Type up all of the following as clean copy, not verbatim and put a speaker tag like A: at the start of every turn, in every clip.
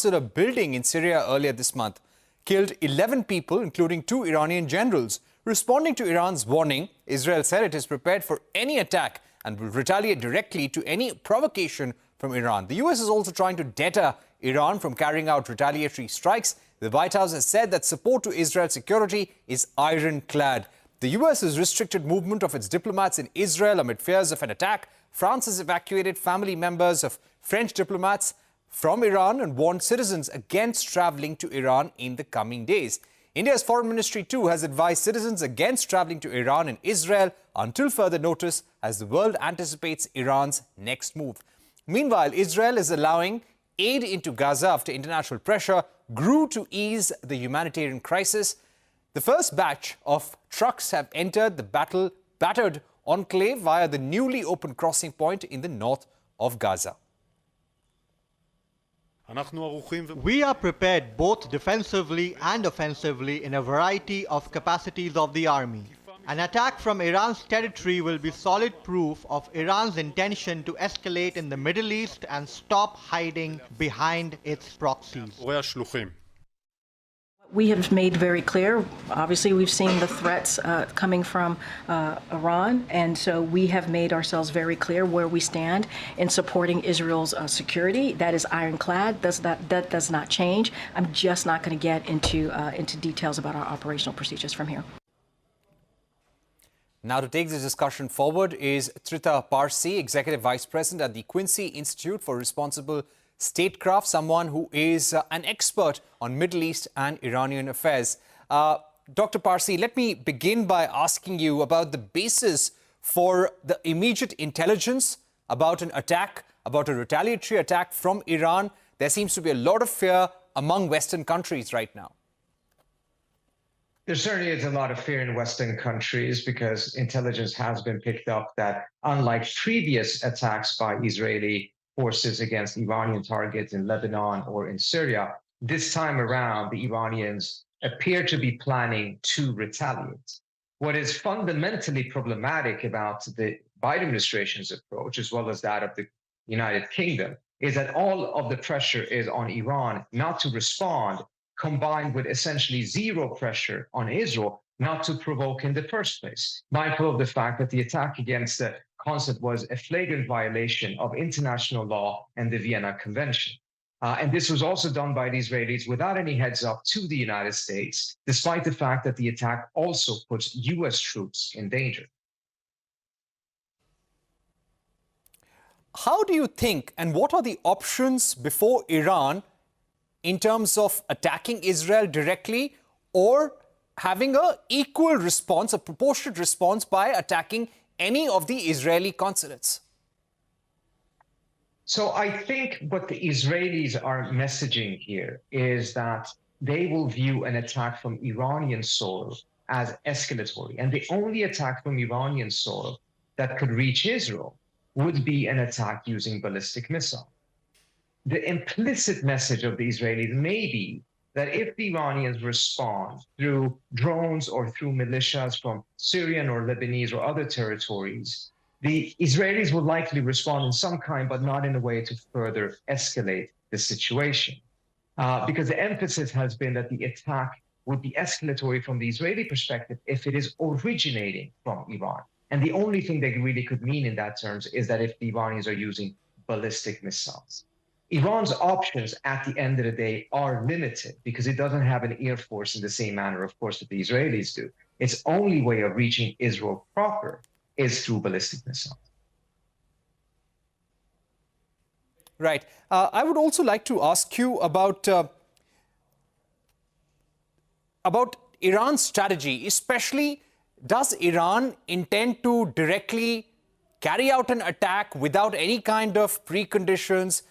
A: consulate building in Syria earlier this month, killed 11 people, including 2 Iranian generals. Responding to Iran's warning, Israel said it is prepared for any attack and will retaliate directly to any provocation from Iran. The US is also trying to deter Iran from carrying out retaliatory strikes. The White House has said that support to Israel's security is ironclad. The US has restricted movement of its diplomats in Israel amid fears of an attack. France has evacuated family members of French diplomats from Iran and warned citizens against traveling to Iran in the coming days. India's foreign ministry too has advised citizens against traveling to Iran and Israel until further notice, as the world anticipates Iran's next move. Meanwhile, Israel is allowing aid into Gaza after international pressure grew to ease the humanitarian crisis. The first batch of trucks have entered the battered enclave via the newly opened crossing point in the north of Gaza.
B: We are prepared both defensively and offensively in a variety of capacities of the army. An attack from Iran's territory will be solid proof of Iran's intention to escalate in the Middle East and stop hiding behind its proxies.
C: We have made very clear, obviously we've seen the threats coming from Iran, and so we have made ourselves very clear where we stand in supporting Israel's security. That is ironclad. That does not change. I'm just not going to get into details about our operational procedures from here.
A: Now, to take this discussion forward is Trita Parsi, Executive Vice President at the Quincy Institute for Responsible Statecraft, someone who is an expert on Middle East and Iranian affairs. Dr. Parsi, let me begin by asking you about the basis for the immediate intelligence about an attack, about a retaliatory attack from Iran. There seems to be a lot of fear among Western countries right now.
D: There certainly is a lot of fear in Western countries because intelligence has been picked up that, unlike previous attacks by Israeli forces against Iranian targets in Lebanon or in Syria, this time around, the Iranians appear to be planning to retaliate. What is fundamentally problematic about the Biden administration's approach, as well as that of the United Kingdom, is that all of the pressure is on Iran not to respond, combined with essentially zero pressure on Israel not to provoke in the first place, mindful of the fact that the attack against the consulate was a flagrant violation of international law and the Vienna Convention. And this was also done by the Israelis without any heads up to the United States, despite the fact that the attack also puts US troops in danger.
A: How do you think, and what are the options before Iran in terms of attacking Israel directly or having an equal response, a proportionate response by attacking any of the Israeli consulates?
D: So I think what the Israelis are messaging here is that they will view an attack from Iranian soil as escalatory. And the only attack from Iranian soil that could reach Israel would be an attack using ballistic missile. The implicit message of the Israelis may be that if the Iranians respond through drones or through militias from Syrian or Lebanese or other territories, the Israelis will likely respond in some kind, but not in a way to further escalate the situation. Because the emphasis has been that the attack would be escalatory from the Israeli perspective if it is originating from Iran. And the only thing they really could mean in that terms is that if the Iranians are using ballistic missiles. Iran's options at the end of the day are limited because it doesn't have an air force in the same manner, of course, that the Israelis do. Its only way of reaching Israel proper is through ballistic missiles.
A: Right. I would also like to ask you about Iran's strategy, especially does Iran intend to directly carry out an attack without any kind of preconditions,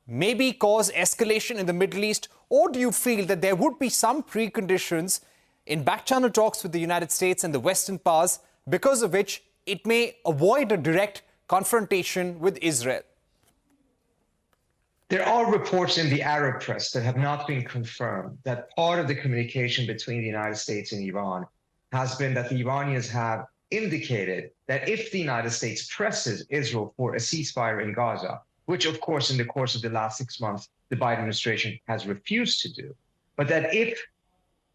A: maybe cause escalation in the Middle East? Or do you feel that there would be some preconditions in back-channel talks with the United States and the Western powers, because of which it may avoid a direct confrontation with Israel?
D: There are reports in the Arab press that have not been confirmed that part of the communication between the United States and Iran has been that the Iranians have indicated that if the United States presses Israel for a ceasefire in Gaza, which, of course, in the course of the last 6 months, the Biden administration has refused to do. But that if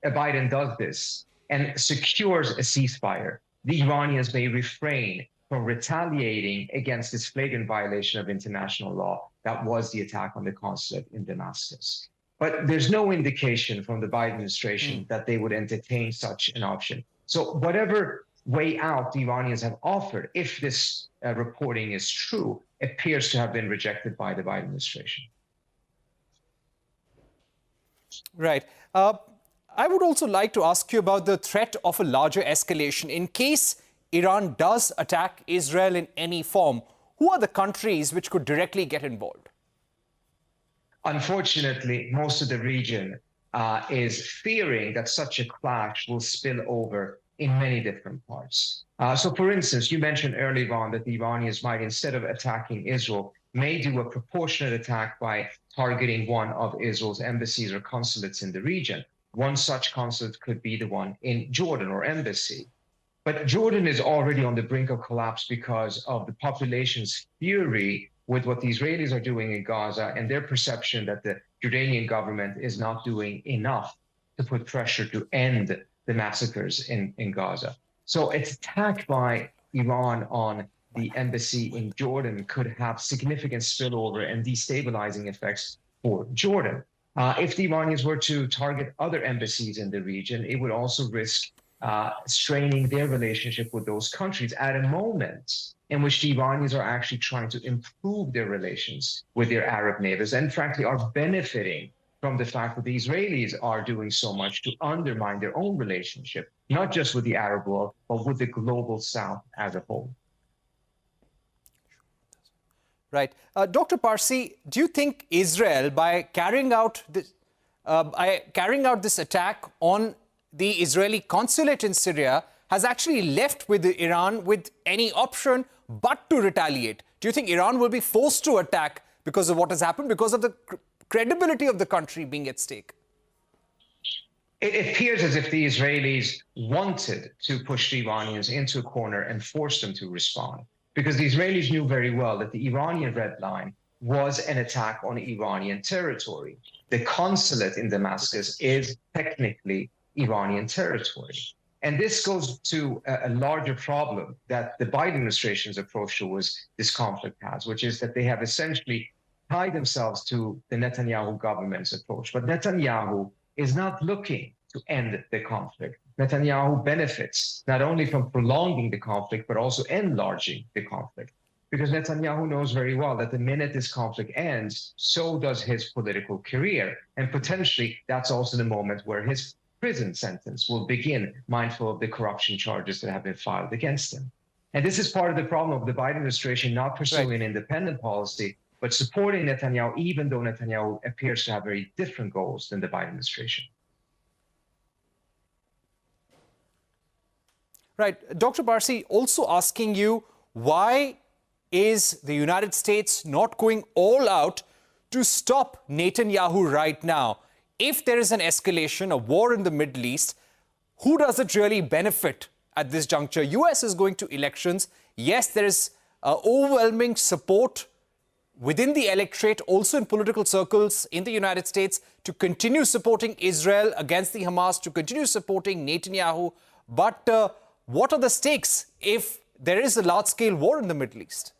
D: Biden does this and secures a ceasefire, the Iranians may refrain from retaliating against this flagrant violation of international law that was the attack on the consulate in Damascus. But there's no indication from the Biden administration that they would entertain such an option. So whatever way out the Iranians have offered, if this reporting is true, appears to have been rejected by the Biden administration.
A: Right. I would also like to ask you about the threat of a larger escalation. In case Iran does attack Israel in any form, who are the countries which could directly get involved?
D: Unfortunately, most of the region is fearing that such a clash will spill over in many different parts. So, for instance, you mentioned earlier on that the Iranians might, instead of attacking Israel, may do a proportionate attack by targeting one of Israel's embassies or consulates in the region. One such consulate could be the one in Jordan or embassy. But Jordan is already on the brink of collapse because of the population's fury with what the Israelis are doing in Gaza and their perception that the Jordanian government is not doing enough to put pressure to end the massacres in Gaza. So its attack by Iran on the embassy in Jordan could have significant spillover and destabilizing effects for Jordan. If the Iranians were to target other embassies in the region, it would also risk straining their relationship with those countries at a moment in which the Iranians are actually trying to improve their relations with their Arab neighbors and frankly are benefiting from the fact that the Israelis are doing so much to undermine their own relationship, not just with the Arab world, but with the global South as a whole.
A: Right. Dr. Parsi, do you think Israel, by carrying out this attack on the Israeli consulate in Syria, has actually left with Iran with any option but to retaliate? Do you think Iran will be forced to attack because of what has happened, because of the credibility of the country being at stake?
D: It appears as if the Israelis wanted to push the Iranians into a corner and force them to respond, because the Israelis knew very well that the Iranian red line was an attack on Iranian territory. The consulate in Damascus is technically Iranian territory. And this goes to a larger problem that the Biden administration's approach towards this conflict has, which is that they have essentially tied themselves to the Netanyahu government's approach. But Netanyahu is not looking to end the conflict. Netanyahu benefits not only from prolonging the conflict, but also enlarging the conflict. Because Netanyahu knows very well that the minute this conflict ends, so does his political career. And potentially, that's also the moment where his prison sentence will begin, mindful of the corruption charges that have been filed against him. And this is part of the problem of the Biden administration not pursuing an independent policy, but supporting Netanyahu, even though Netanyahu appears to have very different goals than the Biden administration.
A: Right. Dr. Parsi, also asking you, why is the United States not going all out to stop Netanyahu right now? If there is an escalation, a war in the Middle East, who does it really benefit at this juncture? US is going to elections. Yes, there is overwhelming support within the electorate, also in political circles in the United States, to continue supporting Israel against the Hamas, to continue supporting Netanyahu. But what are the stakes if there is a large-scale war in the Middle East?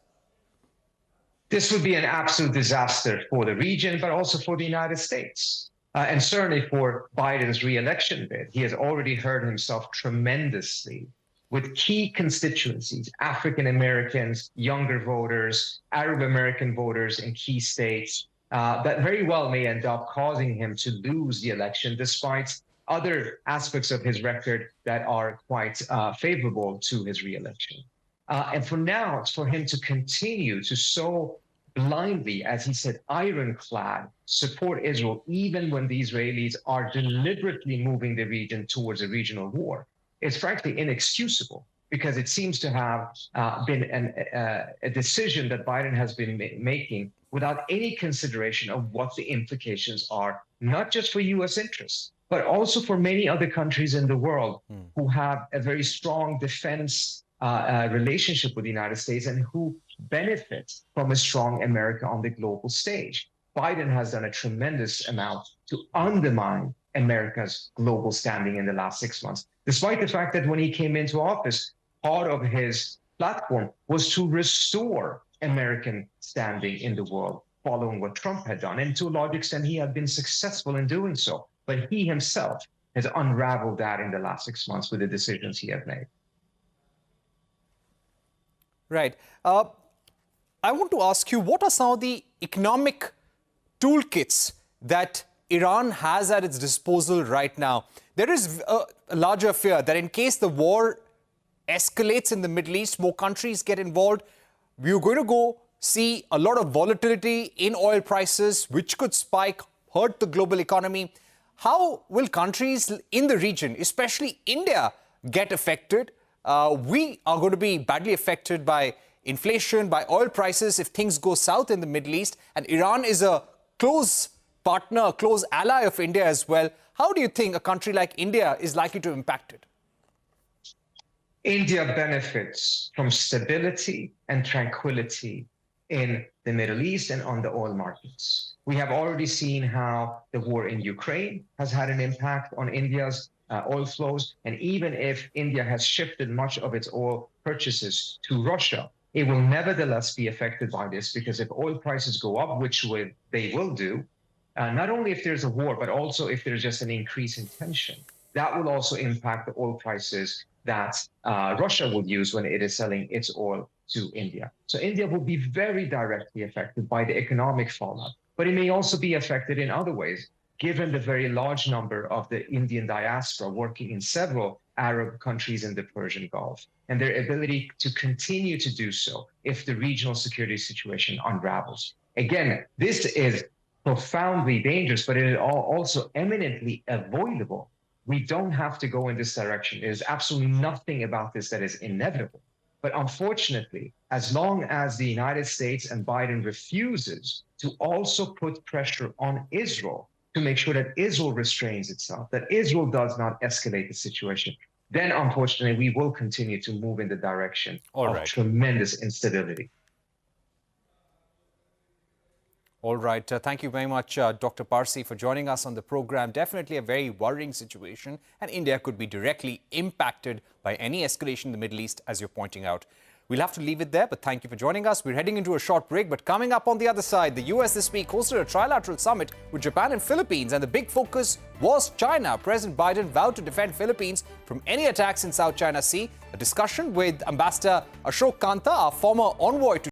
D: This would be an absolute disaster for the region, but also for the United States. And certainly for Biden's re-election bid. He has already hurt himself tremendously with key constituencies, African Americans, younger voters, Arab American voters in key states, that very well may end up causing him to lose the election, despite other aspects of his record that are quite favorable to his re-election. And for now, it's for him to continue to so blindly, as he said, ironclad, support Israel, even when the Israelis are deliberately moving the region towards a regional war. It's frankly inexcusable, because it seems to have been a decision that Biden has been making without any consideration of what the implications are, not just for U.S. interests, but also for many other countries in the world who have a very strong defense relationship with the United States and who benefit from a strong America on the global stage. Biden has done a tremendous amount to undermine America's global standing in the last 6 months, despite the fact that when he came into office, part of his platform was to restore American standing in the world, following what Trump had done. And to a large extent, he had been successful in doing so. But he himself has unraveled that in the last 6 months with the decisions he has made.
A: Right. I want to ask you, what are some of the economic toolkits that Iran has at its disposal right now? There is a larger fear that in case the war escalates in the Middle East, more countries get involved, we're going to go see a lot of volatility in oil prices, which could spike, hurt the global economy. How will countries in the region, especially India, get affected? We are going to be badly affected by inflation, by oil prices if things go south in the Middle East. And Iran is a close partner, a close ally of India as well. How do you think a country like India is likely to be impacted?
D: India benefits from stability and tranquility in the Middle East and on the oil markets. We have already seen how the war in Ukraine has had an impact on India's oil flows. And even if India has shifted much of its oil purchases to Russia, it will nevertheless be affected by this, because if oil prices go up, which they will do, not only if there's a war, but also if there's just an increase in tension, that will also impact the oil prices that Russia will use when it is selling its oil to India. So India will be very directly affected by the economic fallout, but it may also be affected in other ways, given the very large number of the Indian diaspora working in several Arab countries in the Persian Gulf, and their ability to continue to do so if the regional security situation unravels. Again, this is profoundly dangerous, but it is also eminently avoidable. We don't have to go in this direction. There's absolutely nothing about this that is inevitable. But unfortunately, as long as the United States and Biden refuses to also put pressure on Israel to make sure that Israel restrains itself, that Israel does not escalate the situation, then unfortunately we will continue to move in the direction of tremendous instability.
A: All right. Thank you very much, Dr. Parsi, for joining us on the program. Definitely a very worrying situation, and India could be directly impacted by any escalation in the Middle East, as you're pointing out. We'll have to leave it there, but thank you for joining us. We're heading into a short break, but coming up on the other side, the US this week hosted a trilateral summit with Japan and Philippines, and the big focus was China. President Biden vowed to defend Philippines from any attacks in South China Sea. A discussion with Ambassador Ashok Kanta, our former envoy to